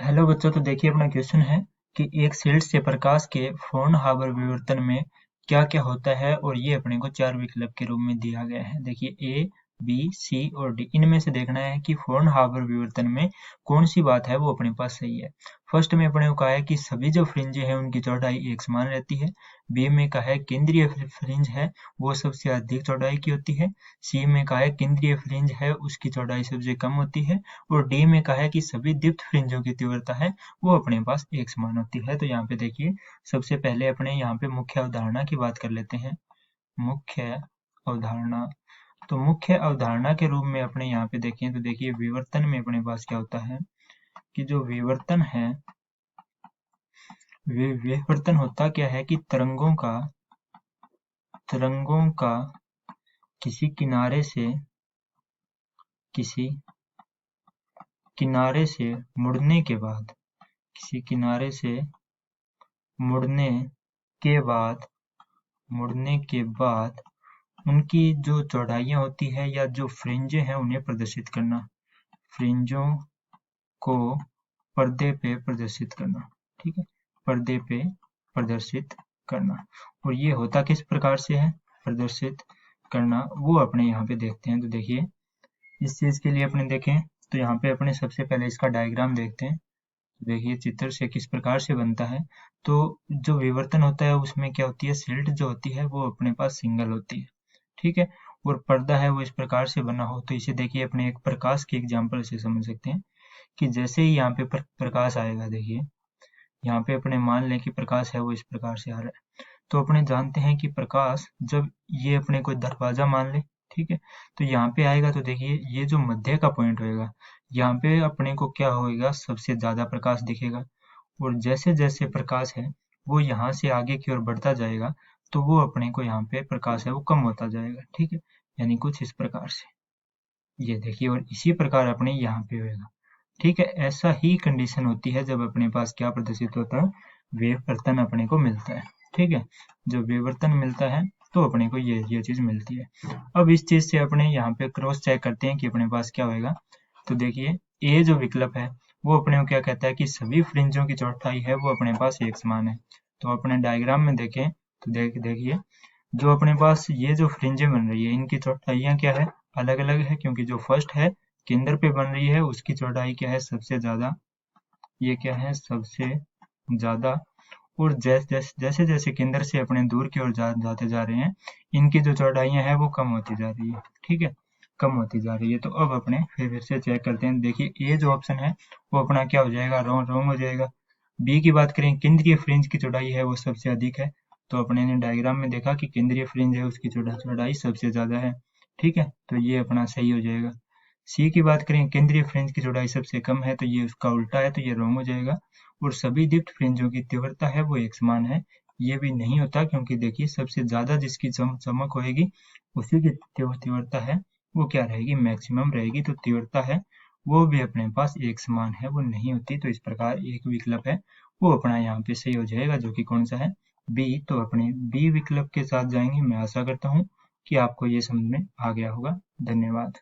Hello बच्चों, तो देखिए अपना क्वेश्चन है कि एक शील्ड से प्रकाश के फ्रॉनहावर विवर्तन में क्या क्या होता है, और ये अपने को चार विकल्प के रूप में दिया गया है। देखिए ए, बी, सी और डी, इनमें से देखना है कि फ्रॉनहावर विवर्तन में कौन सी बात है वो अपने पास सही है। फर्स्ट में अपने को कहा है कि सभी जो फ्रिंज है उनकी चौड़ाई एक समान रहती है। बी में कहा है केंद्रीय फ्रिंज है वो सबसे अधिक चौड़ाई की होती है। सी में कहा है केंद्रीय फ्रिंज है उसकी चौड़ाई सबसे कम होती है। और डी में कहा है कि सभी दीप्त फ्रिंजों की तीव्रता है वो अपने पास एक समान होती है। तो यहाँ पे देखिए सबसे पहले अपने यहाँ पे मुख्य अवधारणा की बात कर लेते हैं। मुख्य अवधारणा, तो मुख्य अवधारणा के रूप में अपने यहाँ पे देखें तो देखिए विवर्तन में अपने पास क्या होता है कि जो विवर्तन है, विवर्तन होता क्या है कि तरंगों का किसी किनारे से मुड़ने के बाद, किसी किनारे से मुड़ने के बाद उनकी जो चौड़ाइयाँ होती है या जो फ्रिंजें हैं उन्हें प्रदर्शित करना, फ्रिंजों को पर्दे पे प्रदर्शित करना। ठीक है, पर्दे पे प्रदर्शित करना। और ये होता किस प्रकार से है प्रदर्शित करना, वो अपने यहाँ पे देखते हैं। तो देखिए इस चीज के लिए अपने देखें तो यहाँ पे अपने सबसे पहले इसका डायग्राम देखते हैं। देखिए चित्र से किस प्रकार से बनता है। तो जो विवर्तन होता है उसमें क्या होती है, सिल्ट जो होती है वो अपने पास सिंगल होती है। ठीक है, और पर्दा है वो इस प्रकार से बना हो। तो इसे देखिए अपने एक प्रकाश के एग्जाम्पल से समझ सकते हैं कि जैसे ही यहाँ पे प्रकाश आएगा, देखिए यहाँ पे अपने मान लें कि प्रकाश है वो इस प्रकार से आ रहा है। तो अपने जानते हैं कि प्रकाश जब ये अपने को दरवाजा मान ले, ठीक है, तो यहाँ पे आएगा तो देखिए ये जो मध्य का पॉइंट होएगा यहाँ पे अपने को क्या होएगा, सबसे ज्यादा प्रकाश दिखेगा। और जैसे जैसे प्रकाश है वो यहाँ से आगे की ओर बढ़ता जाएगा तो वो अपने को यहाँ पे प्रकाश है वो कम होता जाएगा। ठीक है, यानी कुछ इस प्रकार से ये देखिए, और इसी प्रकार अपने यहाँ पे होएगा। ठीक है, ऐसा ही कंडीशन होती है जब अपने पास क्या प्रदर्शित होता है, विवर्तन अपने को मिलता है। ठीक है, जब विवर्तन मिलता है तो अपने को ये चीज मिलती है। अब इस चीज से अपने यहाँ पे क्रॉस चेक करते हैं कि अपने पास क्या होएगा। तो देखिए ए जो विकल्प है वो अपने को क्या कहता है कि सभी फ्रिंजों की चौड़ाई है वो अपने पास एक समान है। तो अपने डायग्राम में देखें तो देखिए जो अपने पास ये जो फ्रिंजें बन रही है इनकी चौड़ाइयाँ क्या है, अलग अलग है, क्योंकि जो फर्स्ट है केंद्र पे बन रही है उसकी चौड़ाई क्या है, सबसे ज्यादा। ये क्या है, सबसे ज्यादा। और जैसे जैसे केंद्र से अपने दूर की ओर जाते जा रहे हैं इनकी जो चौड़ाइयाँ है वो कम होती जा रही है। ठीक है, कम होती जा रही है। तो अब अपने फिर से चेक करते हैं। देखिए ए जो ऑप्शन है वो अपना क्या हो जाएगा, रॉन्ग हो जाएगा। बी की बात करें, केंद्रीय फ्रिंज की चौड़ाई है वो सबसे अधिक है। तो अपने ने डायग्राम में देखा कि केंद्रीय फ्रिंज है उसकी चौड़ाई सबसे ज्यादा है। ठीक है, तो ये अपना सही हो जाएगा। सी की बात करें, केंद्रीय फ्रिंज की चौड़ाई सबसे कम है, तो ये उसका उल्टा है, तो ये रॉन्ग हो जाएगा। और सभी दीप्त फ्रिंजों की तीव्रता है वो एक समान है, ये भी नहीं होता, क्योंकि देखिए सबसे ज्यादा जिसकी चमक होएगी उसी की तीव्रता है वो क्या रहेगी, मैक्सिमम रहेगी। तो तीव्रता है वो भी अपने पास एक समान है, वो नहीं होती। तो इस प्रकार एक विकल्प है वो अपना यहाँ पे सही हो जाएगा, जो कि कौन सा है, बी। तो अपने बी विकल्प के साथ जाएंगे। मैं आशा करता हूँ कि आपको ये समझ में आ गया होगा। धन्यवाद।